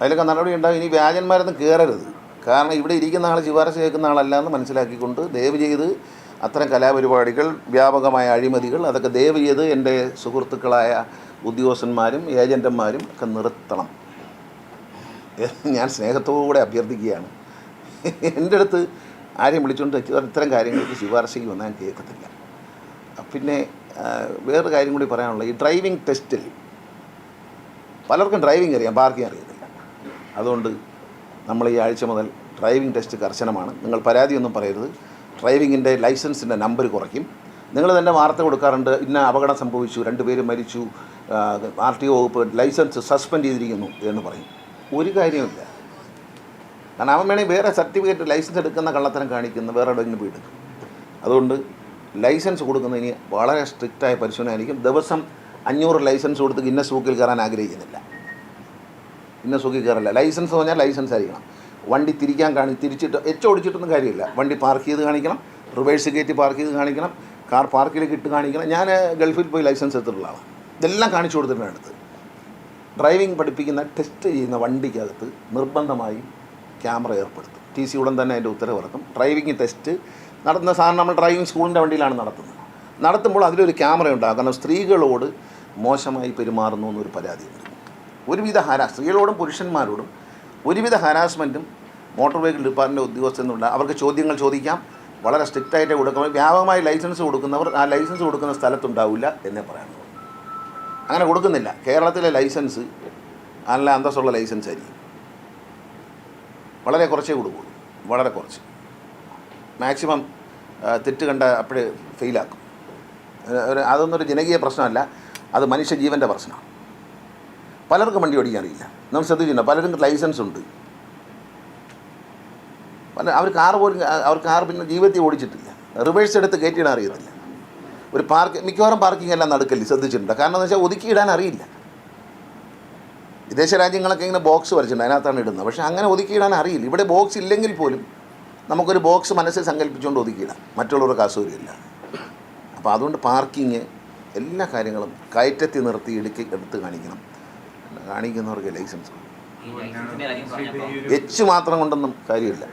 അതിലൊക്കെ നടപടി ഉണ്ടാകും. ഇനി വ്യാജന്മാരൊന്നും കയറരുത്. കാരണം ഇവിടെ ഇരിക്കുന്ന ആൾ ശുപാർശ കേൾക്കുന്ന ആളല്ല എന്ന് മനസ്സിലാക്കിക്കൊണ്ട് ദയവ് ചെയ്ത് അത്തരം കലാപരിപാടികൾ, വ്യാപകമായ അഴിമതികൾ, അതൊക്കെ ദയവ് ചെയ്ത് എൻ്റെ സുഹൃത്തുക്കളായ ഉദ്യോഗസ്ഥന്മാരും ഏജൻറ്റന്മാരും ഒക്കെ നിർത്തണം. ഞാൻ സ്നേഹത്തോടെ അഭ്യർത്ഥിക്കുകയാണ്. എൻ്റെ അടുത്ത് ആരെയും വിളിച്ചുകൊണ്ട് ഇത്തരം കാര്യങ്ങൾക്ക് ശുപാർശയ്ക്ക് വന്നാൽ ഞാൻ കേൾക്കത്തില്ല. പിന്നെ വേറൊരു കാര്യം കൂടി പറയാനുള്ളത്, ഈ ഡ്രൈവിംഗ് ടെസ്റ്റിൽ പലർക്കും ഡ്രൈവിംഗ് അറിയാം, പാർക്കിംഗ് അറിയത്തില്ല. അതുകൊണ്ട് നമ്മൾ ഈ ആഴ്ച മുതൽ ഡ്രൈവിംഗ് ടെസ്റ്റ് കർശനമാണ്. നിങ്ങൾ പരാതിയൊന്നും പറയരുത്. ഡ്രൈവിങ്ങിൻ്റെ ലൈസൻസിൻ്റെ നമ്പർ കുറയ്ക്കും. നിങ്ങൾ തന്നെ വാർത്ത കൊടുക്കാറുണ്ട്, ഇന്ന അപകടം സംഭവിച്ചു, 2 പേര് മരിച്ചു, RTO വകുപ്പ് ലൈസൻസ് സസ്പെൻഡ് ചെയ്തിരിക്കുന്നു എന്ന് പറയും. ഒരു കാര്യമില്ല. കാരണം അവൻ വേണമെങ്കിൽ വേറെ സർട്ടിഫിക്കറ്റ് ലൈസൻസ് എടുക്കുന്ന കള്ളത്തരം കാണിക്കുന്ന വേറെ എവിടെയെങ്കിലും പോയി എടുക്കും. അതുകൊണ്ട് ലൈസൻസ് കൊടുക്കുന്നതിന് വളരെ സ്ട്രിക്റ്റായ പരിശോധന ആയിരിക്കും. ദിവസം 500 ലൈസൻസ് കൊടുത്ത് ഗിന്നസ് ബുക്കിൽ കയറാൻ ആഗ്രഹിക്കുന്നില്ല. ഗിന്നസ് ബുക്കിൽ കയറില്ല. ലൈസൻസ് പറഞ്ഞാൽ ലൈസൻസ് ആയിരിക്കണം. വണ്ടി തിരിക്കാൻ തിരിച്ചിട്ട് ഓടിച്ചിട്ടൊന്നും കാര്യമില്ല. വണ്ടി പാർക്ക് ചെയ്ത് കാണിക്കണം, റിവേഴ്സ് കയറ്റി പാർക്ക് ചെയ്ത് കാണിക്കണം, കാർ പാർക്കിലേക്ക് ഇട്ട് കാണിക്കണം. ഞാൻ ഗൾഫിൽ പോയി ലൈസൻസ് എടുത്തിട്ടുള്ള ആളാണ്. ഇതെല്ലാം കാണിച്ചു കൊടുത്തിട്ടാണ് എടുത്ത്. ഡ്രൈവിംഗ് പഠിപ്പിക്കുന്ന ടെസ്റ്റ് ചെയ്യുന്ന വണ്ടിക്കകത്ത് നിർബന്ധമായും ക്യാമറ ഏർപ്പെടുത്തും. TC ഉടൻ തന്നെ അതിൻ്റെ ഉത്തരവ് ഇറക്കും. ഡ്രൈവിംഗ് ടെസ്റ്റ് നടത്തുന്ന സാധനം നമ്മൾ ഡ്രൈവിംഗ് സ്കൂളിൻ്റെ വണ്ടിയിലാണ് നടത്തുമ്പോൾ അതിലൊരു ക്യാമറ ഉണ്ടാകും. കാരണം സ്ത്രീകളോട് മോശമായി പെരുമാറുന്നു എന്നൊരു പരാതിയുണ്ട്. സ്ത്രീകളോടും പുരുഷന്മാരോടും ഒരുവിധ ഹരാസ്മെൻറ്റും മോട്ടോർ വെഹിക്കിൾ ഡിപ്പാർട്ട്മെൻറ്റ് ഉദ്യോഗസ്ഥരുണ്ട്. അവർക്ക് ചോദ്യങ്ങൾ ചോദിക്കാം, വളരെ സ്ട്രിക്റ്റായിട്ട് കൊടുക്കണം. വ്യാപകമായി ലൈസൻസ് കൊടുക്കുന്നവർ ആ ലൈസൻസ് കൊടുക്കുന്ന സ്ഥലത്തുണ്ടാവില്ല എന്നേ പറയാനുള്ളൂ. അങ്ങനെ കൊടുക്കുന്നില്ല. കേരളത്തിലെ ലൈസൻസ് നല്ല അന്തസ്സുള്ള ലൈസൻസ് ആയിരിക്കും. വളരെ കുറച്ചേ കൊടുക്കുള്ളൂ, വളരെ കുറച്ച്. മാക്സിമം തെറ്റ് കണ്ട അപ്പോഴേ ഫെയിലാക്കും. അതൊന്നൊരു ജനകീയ പ്രശ്നമല്ല, അത് മനുഷ്യജീവൻ്റെ പ്രശ്നമാണ്. പലർക്കും വണ്ടി ഓടിക്കാൻ അറിയില്ല. നമ്മൾ ശ്രദ്ധിച്ചിട്ടുണ്ട്, പലരും ലൈസൻസ് ഉണ്ട്, അവർ കാർ പിന്നെ ജീവിതത്തിൽ ഓടിച്ചിട്ടില്ല. റിവേഴ്സ് എടുത്ത് കയറ്റിയിടാൻ അറിയത്തില്ല. ഒരു മിക്കവാറും പാർക്കിംഗ് എല്ലാം നടക്കല്ലേ, ശ്രദ്ധിച്ചിട്ടുണ്ട്. കാരണം എന്ന് വെച്ചാൽ ഒതുക്കിയിടാൻ അറിയില്ല. വിദേശ രാജ്യങ്ങളൊക്കെ ഇങ്ങനെ ബോക്സ് വരച്ചിട്ടുണ്ട്, അതിനകത്താണ് ഇടുന്നത്. പക്ഷേ അങ്ങനെ ഒതുക്കിയിടാൻ അറിയില്ല. ഇവിടെ ബോക്സ് ഇല്ലെങ്കിൽ പോലും നമുക്കൊരു ബോക്സ് മനസ്സിൽ സങ്കല്പിച്ചുകൊണ്ട് ഒതുക്കിയിടാം, മറ്റുള്ളവർക്ക് അസൗകര്യമില്ല. അപ്പോൾ അതുകൊണ്ട് പാർക്കിങ് എല്ലാ കാര്യങ്ങളും കയറ്റത്തി നിർത്തി എടുത്ത് കാണിക്കണം. കാണിക്കുന്നവർക്ക് ലൈസൻസ് മാത്രം കൊണ്ടൊന്നും കാര്യമില്ല.